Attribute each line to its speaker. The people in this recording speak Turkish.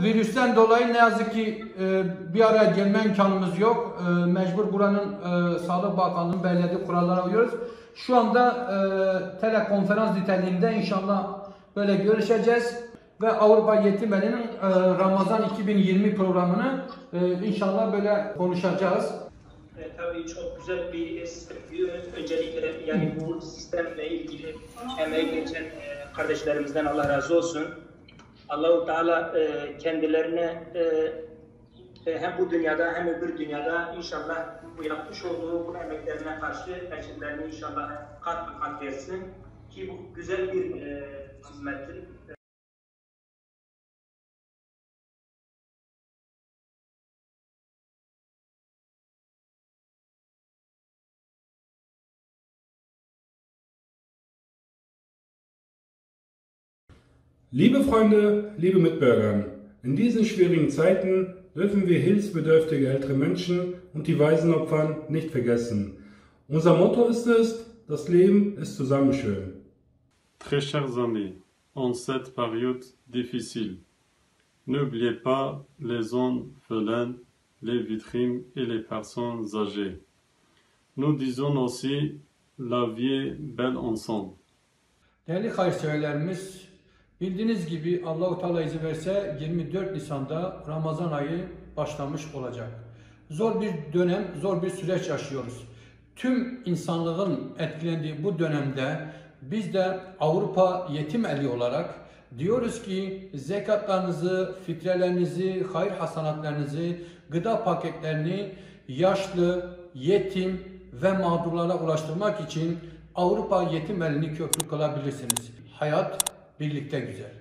Speaker 1: virüsten dolayı ne yazık ki bir araya gelme imkanımız yok. Mecbur buranın Sağlık Bakanlığı'nın belirlediği kurallara uyuyoruz. Şu anda telekonferans niteliğinde inşallah böyle görüşeceğiz. Ve Avrupa Yetim Evi'nin Ramazan 2020 programını inşallah böyle konuşacağız.
Speaker 2: Tabii çok güzel bir sistem. Öncelikle yani bu sistemle ilgili emeği geçen kardeşlerimizden Allah razı olsun. Allah-u Teala kendilerine hem bu dünyada hem öbür dünyada inşallah bu yapmış olduğu bu emeklerine karşı ecirlerini inşallah kat be kat versin ki bu güzel bir hizmettir.
Speaker 3: Liebe Freunde, liebe Mitbürger, in diesen schwierigen Zeiten dürfen wir hilfsbedürftige ältere Menschen und die Waisenopfer nicht vergessen. Unser Motto ist es, das Leben ist zusammen schön.
Speaker 4: Très chers amis, en cette période difficile, n'oubliez pas les orphelins, les victimes et les personnes âgées. Nous disons aussi la vie est belle ensemble.
Speaker 1: Değerli hayırseverlerimiz, bildiğiniz gibi Allah-u Teala izin verse 24 Nisan'da Ramazan ayı başlamış olacak. Zor bir dönem, zor bir süreç yaşıyoruz. Tüm insanlığın etkilendiği bu dönemde biz de Avrupa Yetim Evi olarak diyoruz ki zekatlarınızı, fitrelerinizi, hayır hasanatlarınızı, gıda paketlerini yaşlı, yetim ve mağdurlara ulaştırmak için Avrupa Yetim Evi'ni köprü kılabilirsiniz. Hayat birlikte güzel.